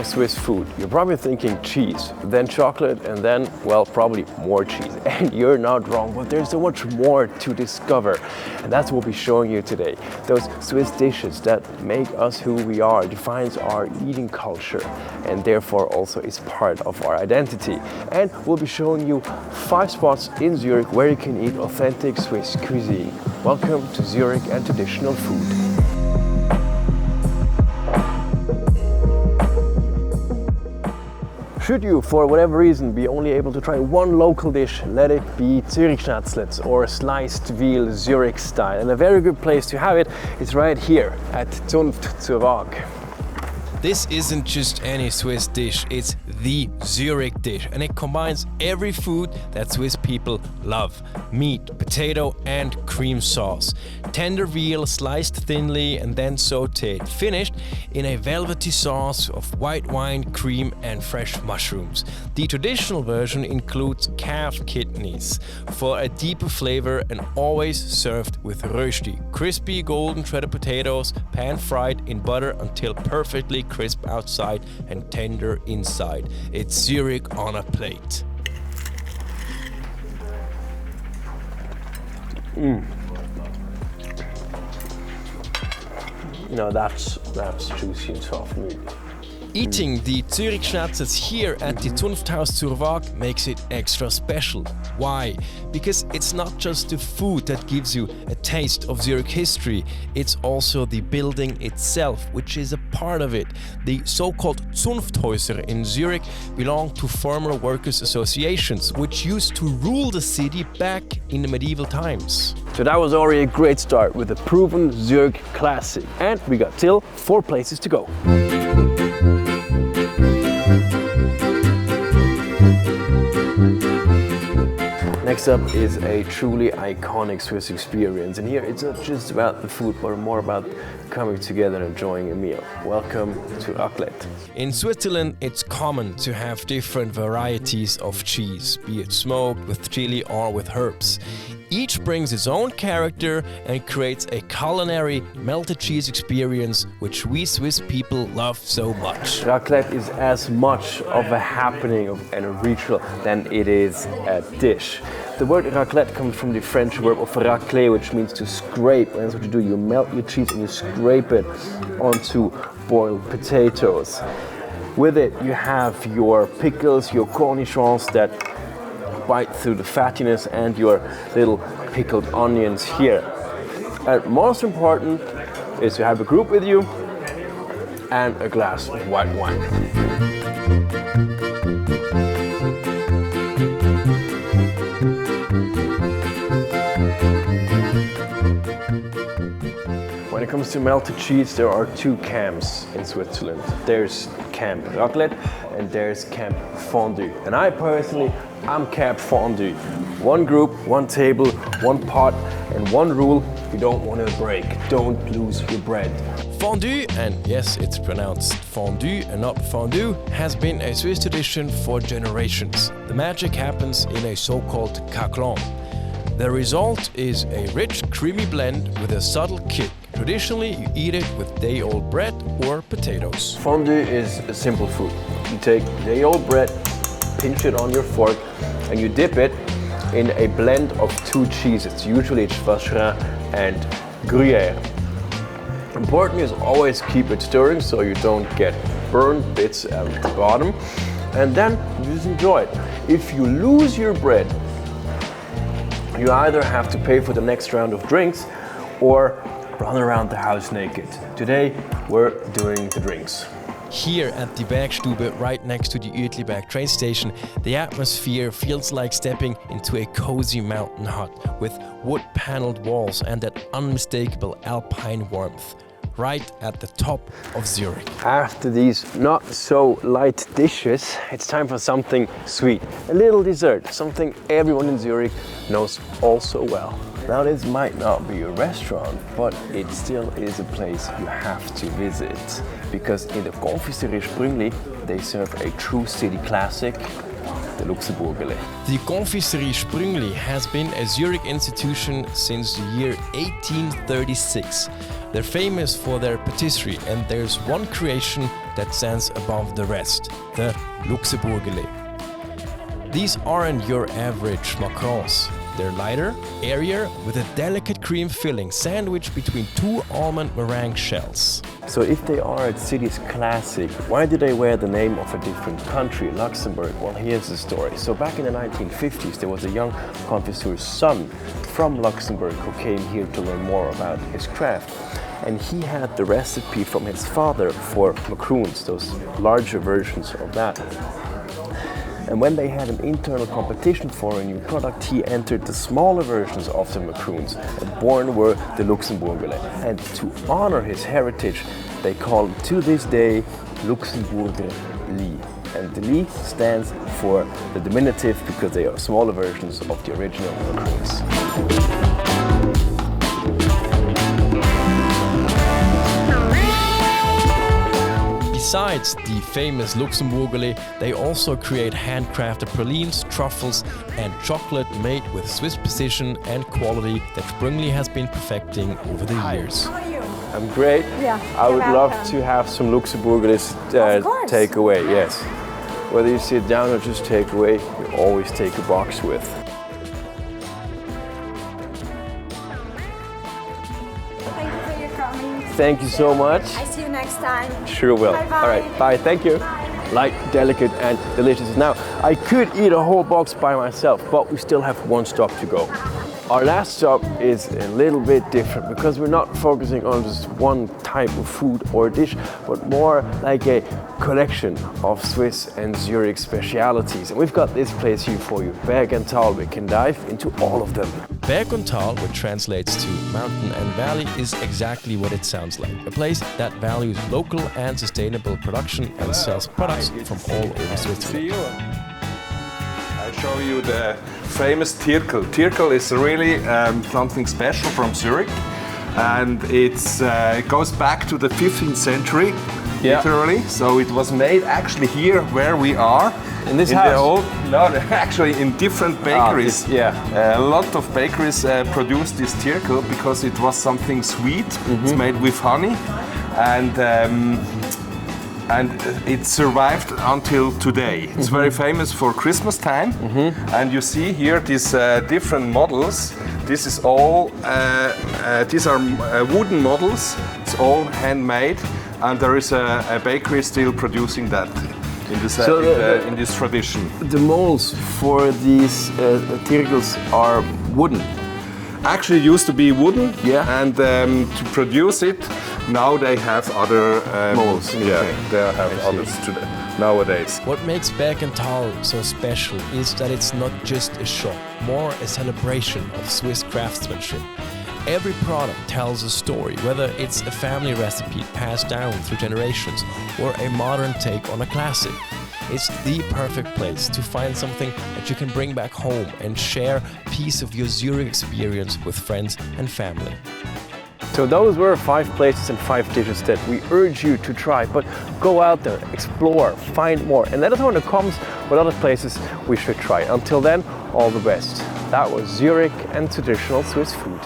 Swiss food, you're probably thinking cheese, then chocolate, and then, well, probably more cheese. And you're not wrong, but there's so much more to discover. And that's what we'll be showing you today. Those Swiss dishes that make us who we are, defines our eating culture, and therefore also is part of our identity. And we'll be showing you 5 spots in Zurich where you can eat authentic Swiss cuisine. Welcome to Zurich and traditional food. Should you, for whatever reason, be only able to try one local dish, let it be Geschnetzeltes or sliced veal Zurich style. And a very good place to have it is right here at Zunfthaus. This isn't just any Swiss dish, it's the Zurich dish, and it combines every food that Swiss people love. Meat, potato and cream sauce. Tender veal sliced thinly and then sautéed, finished in a velvety sauce of white wine, cream and fresh mushrooms. The traditional version includes calf kidneys for a deeper flavor and always served with rösti, crispy golden shredded potatoes, pan-fried in butter until perfectly crisp outside and tender inside. It's Zurich on a plate. You know, that's juicy and soft meat. Eating the Zurich Geschnetzeltes here at the Zunfthaus zur Waag makes it extra special. Why? Because it's not just the food that gives you a taste of Zurich history, it's also the building itself, which is a part of it. The so-called Zunfthäuser in Zurich belong to former workers' associations, which used to rule the city back in the medieval times. So that was already a great start with a proven Zurich classic. And we got still 4 places to go. Next up is a truly iconic Swiss experience, and here it's not just about the food but more about coming together and enjoying a meal. Welcome to Raclette. In Switzerland, it's common to have different varieties of cheese, be it smoked, with chili or with herbs. Each brings its own character and creates a culinary melted cheese experience which we Swiss people love so much. Raclette is as much of a happening and a ritual than it is a dish. The word raclette comes from the French verb of racler, which means to scrape. And that's what you do. You melt your cheese and you scrape it onto boiled potatoes. With it, you have your pickles, your cornichons that bite through the fattiness, and your little pickled onions here. And most important is to have a group with you and a glass of white wine. When it comes to melted cheese, there are 2 camps in Switzerland. There's Camp Raclette and there's Camp Fondue. And I personally, I'm Camp Fondue. 1 group, 1 table, 1 pot, and 1 rule you don't want to break. Don't lose your bread. Fondue, and yes, it's pronounced fondue and not fondue, has been a Swiss tradition for generations. The magic happens in a so-called caclon. The result is a rich, creamy blend with a subtle kick. Traditionally, you eat it with day-old bread or potatoes. Fondue is a simple food. You take day-old bread, pinch it on your fork, and you dip it in a blend of 2 cheeses. Usually it's vacherin and Gruyere. Important is always keep it stirring so you don't get burned bits at the bottom. And then you just enjoy it. If you lose your bread, you either have to pay for the next round of drinks or run around the house naked. Today, we're doing the drinks. Here at the Bergstube, right next to the Berg train station, the atmosphere feels like stepping into a cozy mountain hut with wood-paneled walls and that unmistakable alpine warmth. Right at the top of Zurich. After these not so light dishes, it's time for something sweet. A little dessert, something everyone in Zurich knows all so well. Now this might not be a restaurant, but it still is a place you have to visit. Because in the Confiserie Sprüngli, they serve a true city classic, the Luxemburgerli. The Confiserie Sprüngli has been a Zurich institution since the year 1836. They're famous for their patisserie, and there's one creation that stands above the rest, the Luxemburgerli. These aren't your average macarons. They're lighter, airier, with a delicate cream filling sandwiched between two almond meringue shells. So if they are a city's classic, why do they wear the name of a different country, Luxembourg? Well, here's the story. So back in the 1950s, there was a young confiseur's son from Luxembourg who came here to learn more about his craft. And he had the recipe from his father for macaroons, those larger versions of that. And when they had an internal competition for a new product, he entered the smaller versions of the macaroons, and born were the Luxemburgerli. And to honor his heritage, they call it to this day Luxemburgerli. And the Li stands for the diminutive because they are smaller versions of the original macaroons. Besides the famous Luxemburgerli, they also create handcrafted pralines, truffles and chocolate made with Swiss precision and quality that Sprüngli has been perfecting over the years. How are you? I'm great. Yeah, I would you're love welcome. to have some Luxemburgerlis take away, yes. Whether you sit down or just take away, you always take a box with. Thank you for your coming. Thank you so much. I see you next time. Sure will. Bye-bye. All right, bye, thank you. Bye. Light, delicate and delicious. Now, I could eat a whole box by myself, but we still have one stop to go. Our last stop is a little bit different because we're not focusing on just one type of food or dish, but more like a collection of Swiss and Zurich specialities. And we've got this place here for you, Berg and Tal. We can dive into all of them. Berg und Tal, which translates to mountain and valley, is exactly what it sounds like. A place that values local and sustainable production and sells products from all over Switzerland. I'll show you the famous Tirggel. Tirggel is really something special from Zurich, and it goes back to the 15th century, literally. So it was made actually here where we are. In this house? Actually in different bakeries. A lot of bakeries produced this Tirggel because it was something sweet. It's made with honey, and it survived until today. It's very famous for Christmas time. And you see here these different models. This is all, these are wooden models. It's all handmade, and there is a bakery still producing that in this, in this tradition. The molds for these Tirggels are wooden. Actually, it used to be wooden, Yeah. and to produce it, now they have other Molds, Yeah, okay. they have others today, nowadays. What makes Berg und Tal so special is that it's not just a shop, more a celebration of Swiss craftsmanship. Every product tells a story, whether it's a family recipe passed down through generations or a modern take on a classic. It's the perfect place to find something that you can bring back home and share a piece of your Zurich experience with friends and family. So those were 5 places and 5 dishes that we urge you to try, but go out there, explore, find more, and let us know in the comments what other places we should try. Until then, all the best. That was Zurich and traditional Swiss food.